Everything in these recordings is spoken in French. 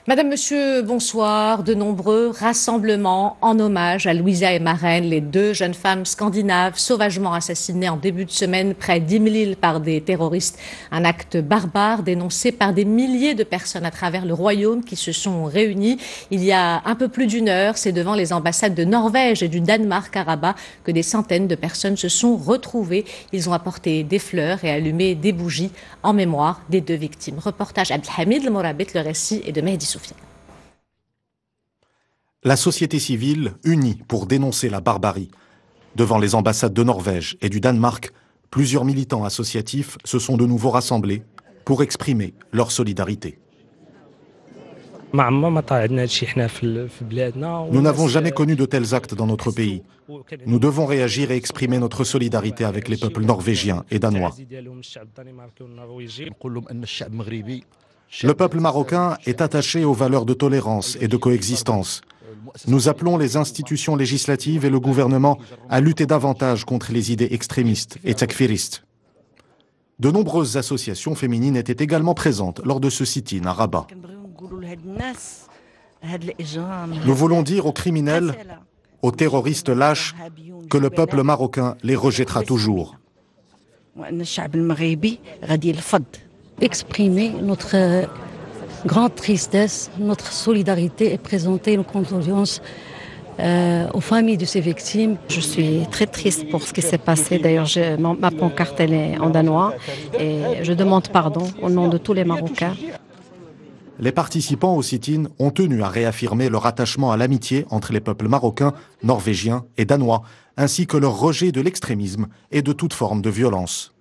Madame, Monsieur, bonsoir. De nombreux rassemblements en hommage à Louisa et Maren, les deux jeunes femmes scandinaves sauvagement assassinées en début de semaine près d'Imlil par des terroristes. Un acte barbare dénoncé par des milliers de personnes à travers le royaume qui se sont réunies il y a un peu plus d'une heure. C'est devant les ambassades de Norvège et du Danemark à Rabat que des centaines de personnes se sont retrouvées. Ils ont apporté des fleurs et allumé des bougies en mémoire des deux victimes. Reportage Abdelhamid El Morabit, le récit est de Mehdi Soufiane. La société civile unie pour dénoncer la barbarie. Devant les ambassades de Norvège et du Danemark, plusieurs militants associatifs se sont de nouveau rassemblés pour exprimer leur solidarité. Nous n'avons jamais connu de tels actes dans notre pays. Nous devons réagir et exprimer notre solidarité avec les peuples norvégiens et danois. Le peuple marocain est attaché aux valeurs de tolérance et de coexistence. Nous appelons les institutions législatives et le gouvernement à lutter davantage contre les idées extrémistes et takfiristes. De nombreuses associations féminines étaient également présentes lors de ce sit-in à Rabat. Nous voulons dire aux criminels, aux terroristes lâches, que le peuple marocain les rejettera toujours. Exprimer notre grande tristesse, notre solidarité et présenter nos condoléances aux familles de ces victimes. Je suis très triste pour ce qui s'est passé. D'ailleurs, ma pancarte elle est en danois et je demande pardon au nom de tous les Marocains. Les participants au sit-in ont tenu à réaffirmer leur attachement à l'amitié entre les peuples marocains, norvégiens et danois, ainsi que leur rejet de l'extrémisme et de toute forme de violence.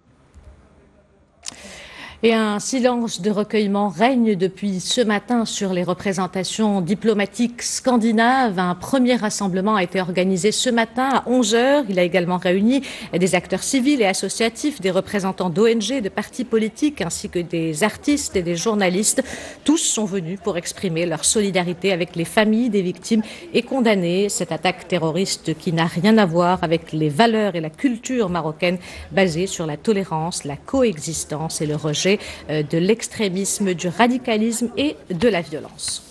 Et un silence de recueillement règne depuis ce matin sur les représentations diplomatiques scandinaves. Un premier rassemblement a été organisé ce matin à 11h. Il a également réuni des acteurs civils et associatifs, des représentants d'ONG, de partis politiques, ainsi que des artistes et des journalistes. Tous sont venus pour exprimer leur solidarité avec les familles des victimes et condamner cette attaque terroriste qui n'a rien à voir avec les valeurs et la culture marocaine basée sur la tolérance, la coexistence et le rejet de l'extrémisme, du radicalisme et de la violence.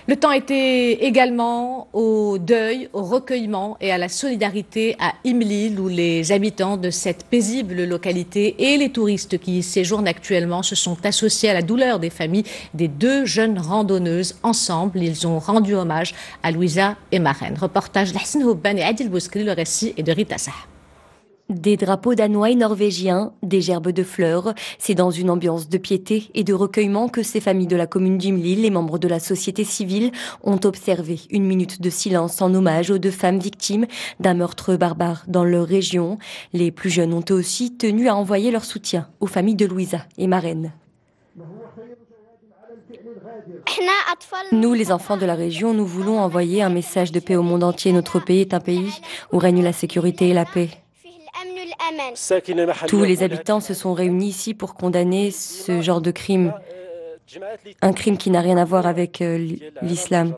Le temps était également au deuil, au recueillement et à la solidarité à Imlil, où les habitants de cette paisible localité et les touristes qui y séjournent actuellement se sont associés à la douleur des familles des deux jeunes randonneuses. Ensemble, ils ont rendu hommage à Louisa et Maren. Reportage d'Hassan Houban et Adil Bouskri, le récit est de Rita Sah. Des drapeaux danois et norvégiens, des gerbes de fleurs, c'est dans une ambiance de piété et de recueillement que ces familles de la commune d'Imlil, les membres de la société civile, ont observé une minute de silence en hommage aux deux femmes victimes d'un meurtre barbare dans leur région. Les plus jeunes ont eux aussi tenu à envoyer leur soutien aux familles de Louisa et Maren. Nous, les enfants de la région, nous voulons envoyer un message de paix au monde entier. Notre pays est un pays où règne la sécurité et la paix. Tous les habitants se sont réunis ici pour condamner ce genre de crime. Un crime qui n'a rien à voir avec l'islam.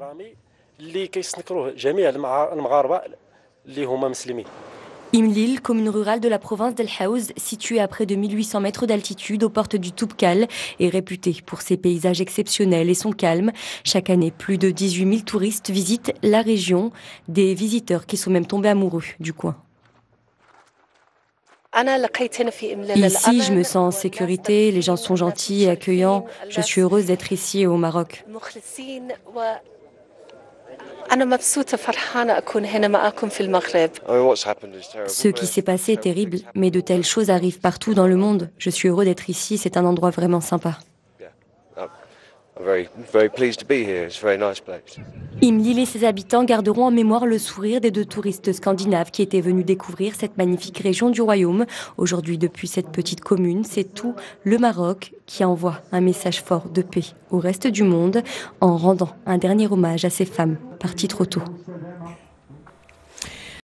Imlil, commune rurale de la province d'El Haouz, située à près de 1800 mètres d'altitude aux portes du Toubkal, est réputée pour ses paysages exceptionnels et son calme. Chaque année, plus de 18 000 touristes visitent la région, des visiteurs qui sont même tombés amoureux du coin. Ici, je me sens en sécurité, les gens sont gentils et accueillants. Je suis heureuse d'être ici au Maroc. Ce qui s'est passé est terrible, mais de telles choses arrivent partout dans le monde. Je suis heureux d'être ici, c'est un endroit vraiment sympa. Imlil et ses habitants garderont en mémoire le sourire des deux touristes scandinaves qui étaient venus découvrir cette magnifique région du royaume. Aujourd'hui, depuis cette petite commune, c'est tout le Maroc qui envoie un message fort de paix au reste du monde en rendant un dernier hommage à ces femmes parties trop tôt.